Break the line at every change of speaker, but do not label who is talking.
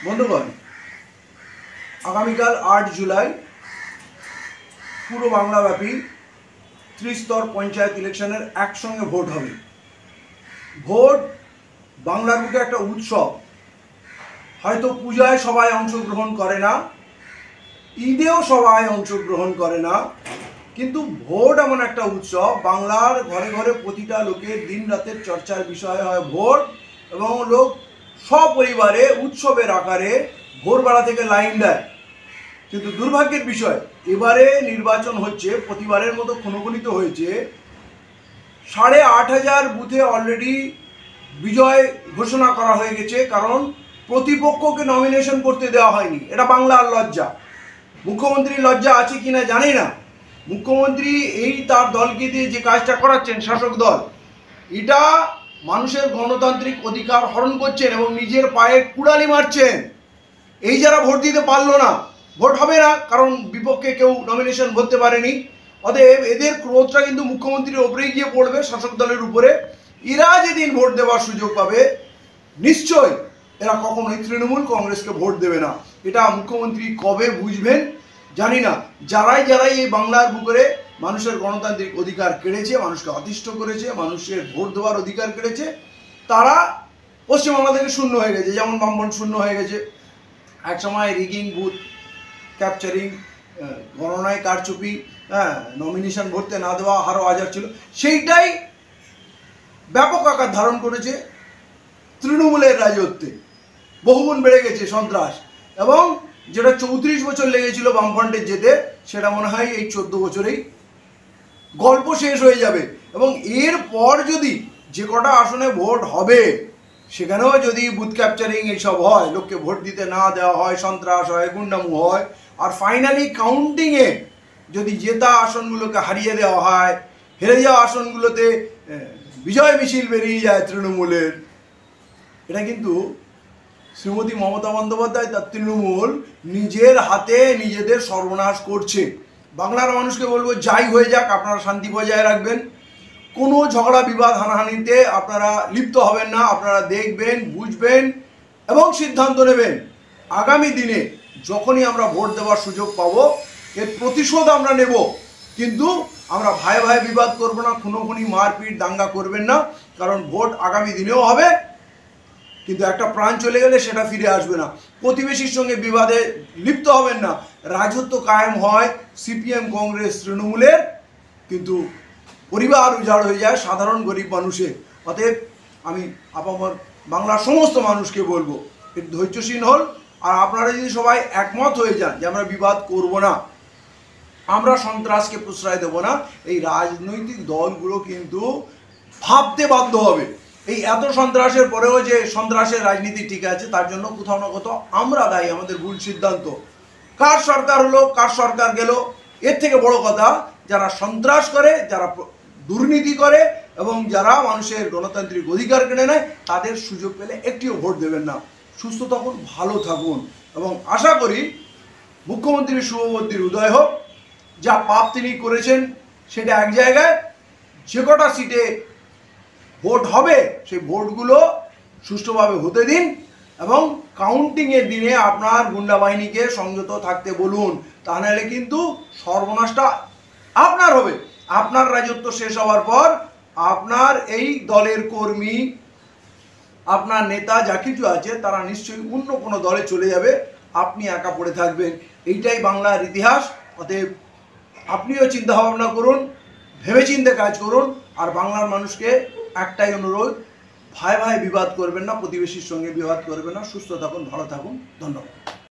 বন্ধুগণ, আগামীকাল 8 জুলাই পুরো বাংলাব্যাপী ত্রিস্তর পঞ্চায়েত ইলেকশনের একসঙ্গে ভোট হবে। ভোট বাংলার বুকে একটা উৎসব। হয়তো পূজায় সবাই অংশগ্রহণ করে না, ঈদেও সবাই অংশগ্রহণ করে না, কিন্তু ভোট এমন একটা উৎসব, বাংলার ঘরে ঘরে প্রতিটা লোকের দিন রাতের চর্চার বিষয় হয় ভোট। এবং লোক সপরিবারে উৎসবের আকারে ভোরবেলা থেকে লাইন দেয়। কিন্তু দুর্ভাগ্যের বিষয়, এবারে নির্বাচন হচ্ছে প্রতিবারের মতো ক্ষণগণিত হয়েছে। 8,500 বুথে অলরেডি বিজয় ঘোষণা করা হয়ে গেছে, কারণ প্রতিপক্ষকে নমিনেশন করতে দেওয়া হয়নি। এটা বাংলার লজ্জা। মুখ্যমন্ত্রীর লজ্জা আছে কিনা জানি না। মুখ্যমন্ত্রী এই তার দলকে দিয়ে যে কাজটা করাচ্ছেন, শাসক দল, এটা মানুষের গণতান্ত্রিক অধিকার হরণ করছেন এবং নিজের পায়ে কুড়ালি মারছেন। এই যারা ভোট দিতে পারলো না, ভোট হবে না, কারণ বিপক্ষে কেউ নমিনেশন করতে পারেনি। অতএব এদের ক্রোধটা কিন্তু মুখ্যমন্ত্রীর ওপরেই গিয়ে পড়বে, শাসক দলের উপরে। এরা যেদিন ভোট দেওয়ার সুযোগ পাবে, নিশ্চয় এরা কখনোই তৃণমূল কংগ্রেসকে ভোট দেবে না। এটা মুখ্যমন্ত্রী কবে বুঝবেন জানি না। যারাই এই বাংলার বুকে মানুষের গণতান্ত্রিক অধিকার কেড়েছে, মানুষকে অতিষ্ঠ করেছে, মানুষের ভোট দেওয়ার অধিকার কেড়েছে, তারা পশ্চিমবাংলা থেকে শূন্য হয়ে গেছে। যেমন বামফ্রন্ট শূন্য হয়ে গেছে। একসময় রিগিং, বুথ ক্যাপচারিং, গণনায় কারচুপি, নমিনেশন ভরতে না দেওয়া আরও হাজার ছিল, সেইটাই ব্যাপক আকার ধারণ করেছে তৃণমূলের রাজত্বে। বহুগুণ বেড়ে গেছে সন্ত্রাস, এবং যেটা 34 বছর লেগেছিল বামফ্রন্টের যেতে, সেটা মনে হয় এই 14 বছরেই গল্প শেষ হয়ে যাবে। এবং এরপর যদি যে কটা আসনে ভোট হবে, সেখানেও যদি বুথ ক্যাপচারিং এইসব হয়, লোককে ভোট দিতে না দেওয়া হয়, সন্ত্রাস হয়, গুন্ডামু হয়, আর ফাইনালি কাউন্টিংয়ে যদি জেতা আসনগুলোকে হারিয়ে দেওয়া হয়, হেরে যাওয়া আসনগুলোতে বিজয় মিছিল বেরিয়ে যায় তৃণমূলের, এটা কিন্তু শ্রীমতী মমতা বন্দ্যোপাধ্যায় তার তৃণমূল নিজের হাতে নিজেদের সর্বনাশ করছে। বাংলার মানুষকে বলবো, যাই হয়ে যাক, আপনারা শান্তি বজায় রাখবেন। কোনো ঝগড়া বিবাদ হানাহানিতে আপনারা লিপ্ত হবেন না। আপনারা দেখবেন, বুঝবেন এবং সিদ্ধান্ত নেবেন। আগামী দিনে যখনই আমরা ভোট দেওয়ার সুযোগ পাবো, এর প্রতিশোধ আমরা নেব। কিন্তু আমরা ভাই বিবাদ করবো না, খুনোখুনি, মারপিট, দাঙ্গা করবেন না, কারণ ভোট আগামী দিনেও হবে। কিন্তু একটা প্রাণ চলে গেলে সেটা ফিরে আসবে না। প্রতিবেশীর সঙ্গে বিবাদে লিপ্ত হবেন না। রাজত্ব কায়েম হয় সিপিএম, কংগ্রেস, তৃণমূলের, কিন্তু পরিবার উজাড় হয়ে যায় সাধারণ গরিব মানুষের। অতএব আমি আপামর বাংলার সমস্ত মানুষকে বলবো, একটু ধৈর্যশীল হন। আর আপনারা যদি সবাই একমত হয়ে যান যে আমরা বিবাদ করব না, আমরা সন্ত্রাসকে প্রশ্রয় দেব না, এই রাজনৈতিক দলগুলো কিন্তু ভাবতে বাধ্য হবে। এই এত সন্ত্রাসের পরেও যে সন্ত্রাসের রাজনীতি ঠিক আছে, তার জন্য কোথাও না কোথাও আমরা দায়ী, আমাদের ভুল সিদ্ধান্ত। কার সরকার হলো, কার সরকার গেল, এর থেকে বড় কথা, যারা সন্ত্রাস করে, যারা দুর্নীতি করে এবং যারা মানুষের গণতান্ত্রিক অধিকার কেড়ে নেয়, তাদের সুযোগ পেলে একটিও ভোট দেবেন না। সুস্থ থাকুন, ভালো থাকুন, এবং আশা করি মুখ্যমন্ত্রীর শুভবুদ্ধির উদয় হোক। যা পাপ তিনি করেছেন সেটা এক জায়গায়, যে কটা সিটে ভোট হবে সেই ভোটগুলো সুষ্ঠুভাবে হতে দিন, এবং কাউন্টিংয়ের দিনে আপনার গুন্ডা বাহিনীকে সংযত থাকতে বলুন। তা নাহলে কিন্তু সর্বনাশটা আপনার হবে। আপনার রাজত্ব শেষ হওয়ার পর আপনার এই দলের কর্মী, আপনার নেতা, যা কিছু আছে, তারা নিশ্চয়ই অন্য কোনো দলে চলে যাবে, আপনি একা পড়ে থাকবেন। এইটাই বাংলার ইতিহাস। অতএব আপনিও চিন্তা ভাবনা করুন, ভেবেচিন্তে কাজ করুন। আর বাংলার মানুষকে একটাই অনুরোধ, ভাই বিবাদ করবেন না, প্রতিবেশীর সঙ্গে বিবাদ করবেন না। সুস্থ থাকুন, ভালো থাকুন, ধন্যবাদ।